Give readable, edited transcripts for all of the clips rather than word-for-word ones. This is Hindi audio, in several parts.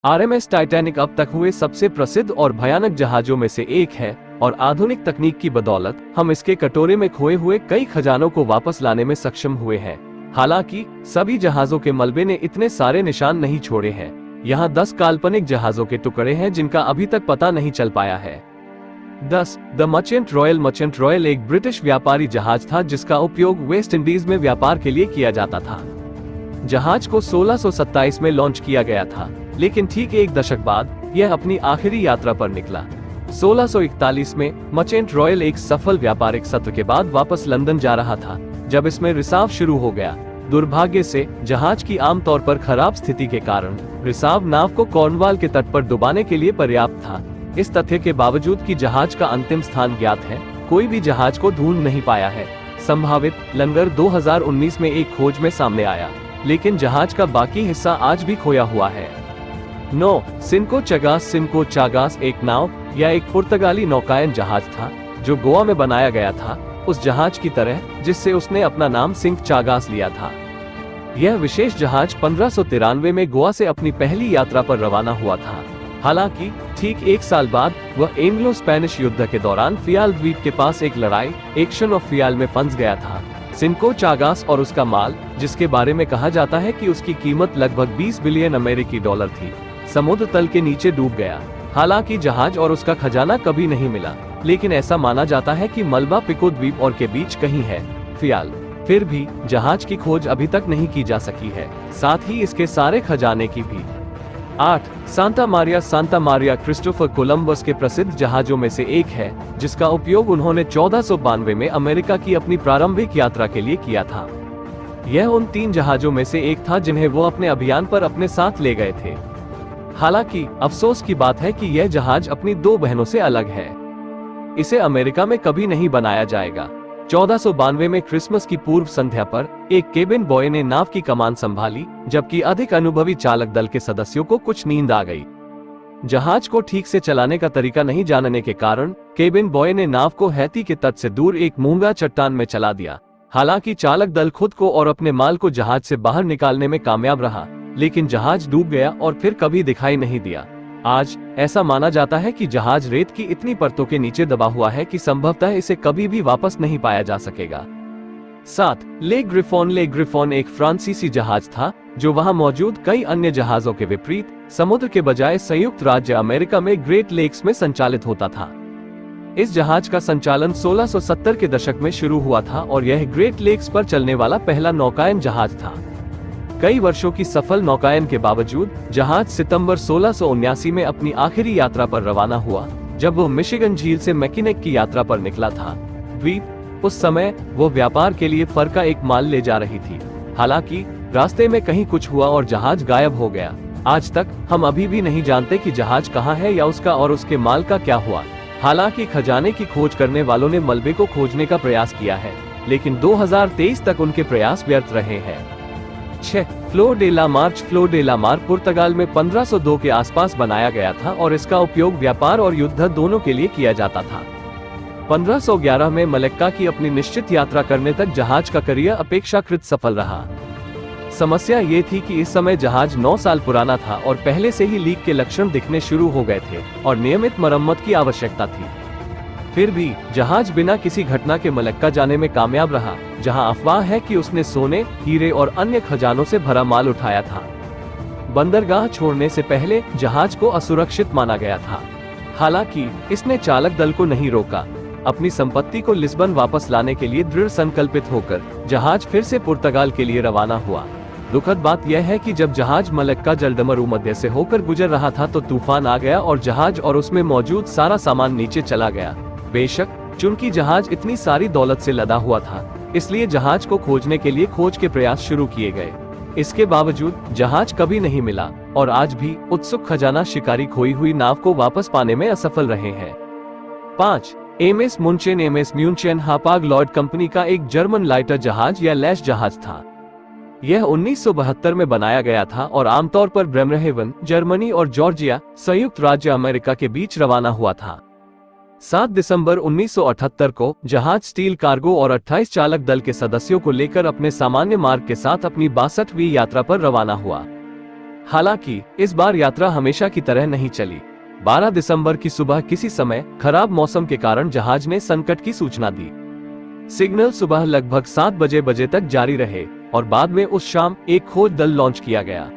आरएमएस टाइटैनिक अब तक हुए सबसे प्रसिद्ध और भयानक जहाजों में से एक है और आधुनिक तकनीक की बदौलत हम इसके कटोरे में खोए हुए कई खजानों को वापस लाने में सक्षम हुए हैं। हालांकि सभी जहाजों के मलबे ने इतने सारे निशान नहीं छोड़े हैं। यहाँ 10 काल्पनिक जहाजों के टुकड़े हैं जिनका अभी तक पता नहीं चल पाया है। 10 the merchant royal. Merchant royal एक ब्रिटिश व्यापारी जहाज था जिसका उपयोग वेस्ट इंडीज में व्यापार के लिए किया जाता था। जहाज को 1627 में लॉन्च किया गया था, लेकिन ठीक एक दशक बाद यह अपनी आखिरी यात्रा पर निकला। 1641 में मर्चेंट रॉयल एक सफल व्यापारिक सत्र के बाद वापस लंदन जा रहा था जब इसमें रिसाव शुरू हो गया। दुर्भाग्य से जहाज की आमतौर पर खराब स्थिति के कारण रिसाव नाव को कॉर्नवाल के तट पर डुबाने के लिए पर्याप्त था। इस तथ्य के बावजूद कि जहाज का अंतिम स्थान ज्ञात है, कोई भी जहाज को ढूंढ नहीं पाया है। संभावित लंगर 2019 में एक खोज में सामने आया, लेकिन जहाज का बाकी हिस्सा आज भी खोया हुआ है। 9 सिनको चागास। सिनको चागास एक नाव या एक पुर्तगाली नौकायन जहाज था जो गोवा में बनाया गया था, उस जहाज की तरह जिससे उसने अपना नाम सिंक चागास लिया था। यह विशेष जहाज 1593 में गोवा से अपनी पहली यात्रा पर रवाना हुआ था। हालांकि ठीक एक साल बाद वह एंग्लो स्पेनिश युद्ध के दौरान फियाल द्वीप के पास एक लड़ाई एक्शन ऑफ फियाल में फंस गया था। सिनको चागास और उसका माल, जिसके बारे में कहा जाता है कि उसकी कीमत लगभग 20 बिलियन अमेरिकी डॉलर थी, समुद्र तल के नीचे डूब गया। हालांकि जहाज और उसका खजाना कभी नहीं मिला, लेकिन ऐसा माना जाता है कि मलबा पिको द्वीप और के बीच कहीं है फियाल। फिर भी जहाज की खोज अभी तक नहीं की जा सकी है, साथ ही इसके सारे खजाने की भी। 8 Santa Maria. Santa Maria Christopher Columbus के प्रसिद्ध जहाजों में से एक है, जिसका उपयोग उन्होंने 1492 में अमेरिका की अपनी प्रारंभिक यात्रा के लिए किया था। यह उन 3 जहाजों में से एक था जिन्हें वो अपने अभियान पर अपने साथ ले गए थे। हालांकि अफसोस की बात है कि यह जहाज अपनी 2 बहनों से अलग है। इसे अमेरिका में कभी नहीं बनाया जाएगा। 1492 में क्रिसमस की पूर्व संध्या पर एक केबिन बॉय ने नाव की कमान संभाली, जबकि अधिक अनुभवी चालक दल के सदस्यों को कुछ नींद आ गई। जहाज को ठीक से चलाने का तरीका नहीं जानने के कारण केबिन बॉय ने नाव को हैती के तट से दूर एक मूंगा चट्टान में चला दिया। हालांकि चालक दल खुद को और अपने माल को जहाज से बाहर निकालने में कामयाब रहा, लेकिन जहाज डूब गया और फिर कभी दिखाई नहीं दिया। आज ऐसा माना जाता है कि जहाज रेत की इतनी परतों के नीचे दबा हुआ है कि संभवतः इसे कभी भी वापस नहीं पाया जा सकेगा। 7 ले ग्रिफोन। ले ग्रिफोन एक फ्रांसीसी जहाज था जो वहां मौजूद कई अन्य जहाजों के विपरीत समुद्र के बजाय संयुक्त राज्य अमेरिका में ग्रेट लेक्स में संचालित होता था। इस जहाज का संचालन 1670 के दशक में शुरू हुआ था और यह ग्रेट लेक्स पर चलने वाला पहला नौकायन जहाज था। कई वर्षों की सफल नौकायन के बावजूद जहाज सितंबर 1679 में अपनी आखिरी यात्रा पर रवाना हुआ, जब वो मिशिगन झील से मैकिनेक की यात्रा पर निकला था। द्वीप उस समय वो व्यापार के लिए फर का एक माल ले जा रही थी। हालांकि रास्ते में कहीं कुछ हुआ और जहाज गायब हो गया। आज तक हम अभी भी नहीं जानते कि जहाज कहाँ है या उसका और उसके माल का क्या हुआ। हालांकि खजाने की खोज करने वालों ने मलबे को खोजने का प्रयास किया है, लेकिन 2023 तक उनके प्रयास व्यर्थ रहे हैं। 6 फ्लोर डे ला मार्च। फ्लोर डे ला मार पुर्तगाल में 1502 के आसपास बनाया गया था और इसका उपयोग व्यापार और युद्ध दोनों के लिए किया जाता था। 1511 में मलक्का की अपनी निश्चित यात्रा करने तक जहाज का करियर अपेक्षाकृत सफल रहा। समस्या ये थी कि इस समय जहाज 9 साल पुराना था और पहले से ही लीक के लक्षण दिखने शुरू हो गए थे और नियमित मरम्मत की आवश्यकता थी। फिर भी जहाज बिना किसी घटना के मलक्का जाने में कामयाब रहा, जहां अफवाह है कि उसने सोने, हीरे और अन्य खजानों से भरा माल उठाया था। बंदरगाह छोड़ने से पहले जहाज को असुरक्षित माना गया था। हालांकि इसने चालक दल को नहीं रोका। अपनी संपत्ति को लिस्बन वापस लाने के लिए दृढ़ संकल्पित होकर जहाज फिर से पुर्तगाल के लिए रवाना हुआ। दुखद बात यह है कि जब जहाज मलक्का जलडमरू मध्य से होकर गुजर रहा था तो तूफान आ गया और जहाज और उसमें मौजूद सारा सामान नीचे चला गया। बेशक चूंकि जहाज इतनी सारी दौलत से लदा हुआ था, इसलिए जहाज को खोजने के लिए खोज के प्रयास शुरू किए गए। इसके बावजूद जहाज कभी नहीं मिला और आज भी उत्सुक खजाना शिकारी खोई हुई नाव को वापस पाने में असफल रहे हैं। 5 एमएस मुंचेन। एमएस म्यूनचेन हापाग लॉयड कंपनी का एक जर्मन लाइटर जहाज या लैश जहाज था। यह 1972 में बनाया गया था और आमतौर पर ब्रेमरहेवन, जर्मनी और जॉर्जिया, संयुक्त राज्य अमेरिका के बीच रवाना हुआ था। 7 दिसंबर 1978 को जहाज स्टील कार्गो और 28 चालक दल के सदस्यों को लेकर अपने सामान्य मार्ग के साथ अपनी 62वीं यात्रा पर रवाना हुआ। हालांकि इस बार यात्रा हमेशा की तरह नहीं चली। 12 दिसंबर की सुबह किसी समय खराब मौसम के कारण जहाज ने संकट की सूचना दी। सिग्नल सुबह लगभग 7 बजे तक जारी रहे और बाद में उस शाम एक खोज दल लॉन्च किया गया।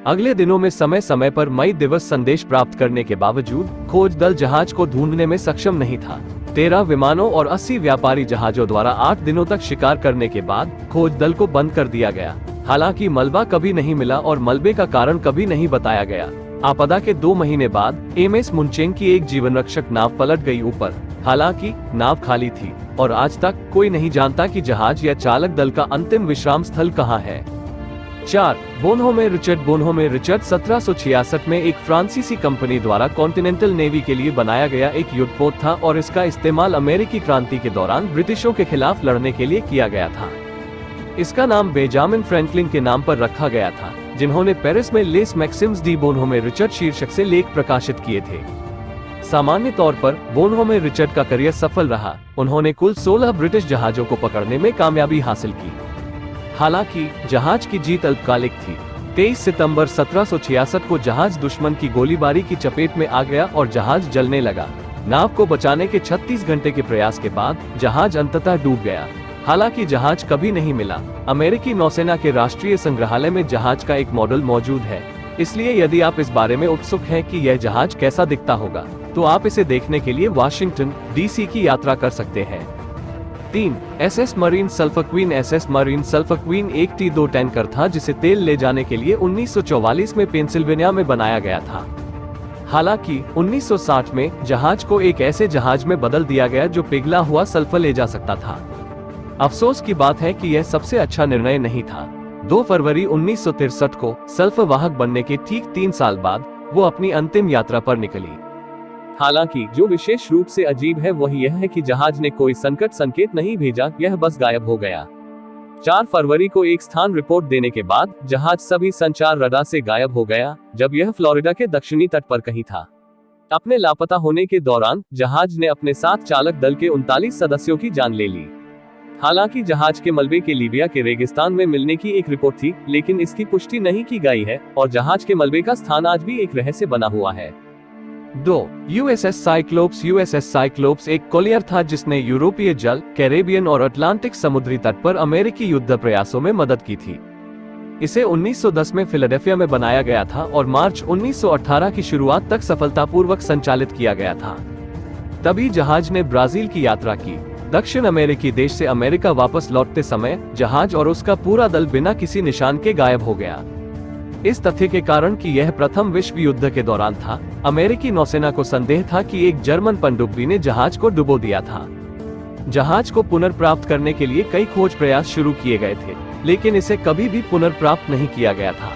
अगले दिनों में समय समय पर मई दिवस संदेश प्राप्त करने के बावजूद खोज दल जहाज को ढूंढने में सक्षम नहीं था। 13 विमानों और 80 व्यापारी जहाजों द्वारा 8 दिनों तक शिकार करने के बाद खोज दल को बंद कर दिया गया। हालांकि मलबा कभी नहीं मिला और मलबे का कारण कभी नहीं बताया गया। आपदा के 2 महीने बाद एमएस मुनचेंग की एक जीवन रक्षक नाव पलट गई ऊपर। हालांकि नाव खाली थी और आज तक कोई नहीं जानता कि जहाज या चालक दल का अंतिम विश्राम स्थल कहाँ है। 4. बोनहोमे रिचर्ड। बोनहोमे रिचर्ड 1766 में एक फ्रांसीसी कंपनी द्वारा कॉन्टिनेंटल नेवी के लिए बनाया गया एक युद्धपोत था और इसका इस्तेमाल अमेरिकी क्रांति के दौरान ब्रिटिशों के खिलाफ लड़ने के लिए किया गया था। इसका नाम बेंजामिन फ्रैंकलिन के नाम पर रखा गया था, जिन्होंने पेरिस में लेस मैक्सिम्स डी बोनहोमे रिचर्ड शीर्षक से लेख प्रकाशित किए थे। सामान्य तौर पर बोनहोमे रिचर्ड का करियर सफल रहा। उन्होंने कुल 16 ब्रिटिश जहाजों को पकड़ने में कामयाबी हासिल की। हालांकि जहाज की जीत अल्पकालिक थी। 23 सितंबर 1766 को जहाज दुश्मन की गोलीबारी की चपेट में आ गया और जहाज जलने लगा। नाव को बचाने के 36 घंटे के प्रयास के बाद जहाज अंततः डूब गया। हालांकि जहाज कभी नहीं मिला। अमेरिकी नौसेना के राष्ट्रीय संग्रहालय में जहाज का एक मॉडल मौजूद है, इसलिए यदि आप इस बारे में उत्सुक हैं कि यह जहाज कैसा दिखता होगा, तो आप इसे देखने के लिए वाशिंगटन डीसी की यात्रा कर सकते हैं। 3. SS marine sulphur queen. SS marine sulphur queen एक T2 टैंकर था जिसे तेल ले जाने के लिए 1944 में पेंसिल्वेनिया में बनाया गया था। हालांकि 1960 में जहाज को एक ऐसे जहाज में बदल दिया गया जो पिघला हुआ सल्फर ले जा सकता था। अफसोस की बात है कि यह सबसे अच्छा निर्णय नहीं था। 2 फरवरी 1963 को सल्फर वाहक बनने के ठीक 3 साल बाद वो अपनी अंतिम यात्रा पर निकली। हालांकि जो विशेष रूप से अजीब है वह यह है कि जहाज ने कोई संकट संकेत नहीं भेजा, यह बस गायब हो गया। 4 फरवरी को एक स्थान रिपोर्ट देने के बाद जहाज सभी संचार रडार से गायब हो गया, जब यह फ्लोरिडा के दक्षिणी तट पर कहीं था। अपने लापता होने के दौरान जहाज ने अपने साथ चालक दल के 39 सदस्यों की जान ले ली। हालांकि जहाज के मलबे के लीबिया के रेगिस्तान में मिलने की एक रिपोर्ट थी, लेकिन इसकी पुष्टि नहीं की गई है और जहाज के मलबे का स्थान आज भी एक रहस्य बना हुआ है। 2. USS cyclops. यूएसएस साइक्लोप्स एक कॉलियर था जिसने यूरोपीय जल, कैरेबियन और अटलांटिक समुद्री तट पर अमेरिकी युद्ध प्रयासों में मदद की थी। इसे 1910 में फिलाडेल्फिया में बनाया गया था और मार्च 1918 की शुरुआत तक सफलतापूर्वक संचालित किया गया था। तभी जहाज ने ब्राजील की यात्रा की। दक्षिण अमेरिकी देश से अमेरिका वापस लौटते समय जहाज और उसका पूरा दल बिना किसी निशान के गायब हो गया। इस तथ्य के कारण कि यह प्रथम विश्व युद्ध के दौरान था, अमेरिकी नौसेना को संदेह था कि एक जर्मन पनडुब्बी ने जहाज को डुबो दिया था। जहाज को पुनर्प्राप्त करने के लिए कई खोज प्रयास शुरू किए गए थे, लेकिन इसे कभी भी पुनर्प्राप्त नहीं किया गया था।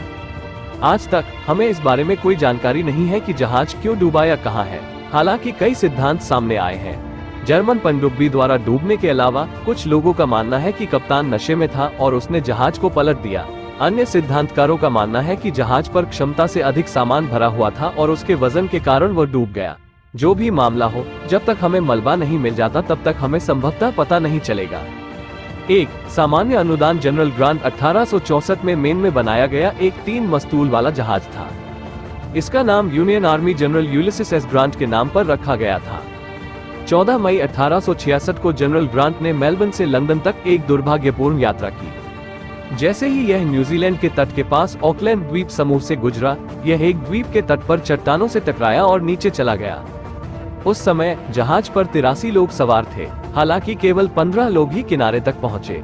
आज तक हमें इस बारे में कोई जानकारी नहीं है कि जहाज क्यों डूबा या कहाँ है। हालांकि कई सिद्धांत सामने आए हैं। जर्मन पनडुब्बी द्वारा डूबने के अलावा कुछ लोगों का मानना है कि कप्तान नशे में था और उसने जहाज को पलट दिया। अन्य सिद्धांतकारों का मानना है कि जहाज पर क्षमता से अधिक सामान भरा हुआ था और उसके वजन के कारण वह डूब गया। जो भी मामला हो, जब तक हमें मलबा नहीं मिल जाता तब तक हमें संभवतः पता नहीं चलेगा। 1. सामान्य अनुदान। जनरल ग्रांट 1864 में मेन में बनाया गया एक 3 मस्तूल वाला जहाज था। इसका नाम union army general Ulysses S grant के नाम पर रखा गया था। 14 मई 1866 को जनरल ग्रांट ने मेलबर्न से लंदन तक एक दुर्भाग्यपूर्ण यात्रा की। जैसे ही यह न्यूजीलैंड के तट के पास ऑकलैंड द्वीप समूह से गुजरा, यह एक द्वीप के तट पर चट्टानों से टकराया और नीचे चला गया। उस समय जहाज पर 83 लोग सवार थे। हालांकि केवल 15 लोग ही किनारे तक पहुंचे।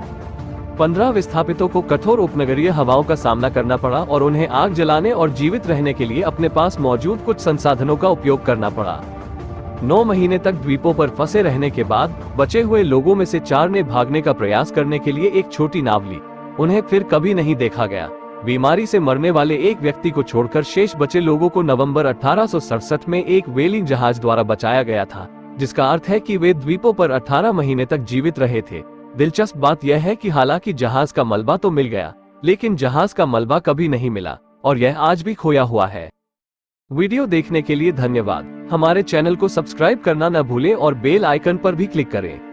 15 विस्थापितों को कठोर उपनगरीय हवाओं का सामना करना पड़ा और उन्हें आग जलाने और जीवित रहने के लिए अपने पास मौजूद कुछ संसाधनों का उपयोग करना पड़ा। 9 महीने तक द्वीपों पर फंसे रहने के बाद बचे हुए लोगों में से 4 ने भागने का प्रयास करने के लिए एक छोटी नाव ली। उन्हें फिर कभी नहीं देखा गया। बीमारी से मरने वाले एक व्यक्ति को छोड़कर शेष बचे लोगों को नवंबर 1867 में एक व्हेलिंग जहाज द्वारा बचाया गया था, जिसका अर्थ है कि वे द्वीपों पर 18 महीने तक जीवित रहे थे। दिलचस्प बात यह है कि हालांकि जहाज का मलबा तो मिल गया, लेकिन जहाज का मलबा कभी नहीं मिला और यह आज भी खोया हुआ है। वीडियो देखने के लिए धन्यवाद। हमारे चैनल को सब्सक्राइब करना न भूलें और बेल आइकन पर भी क्लिक करें।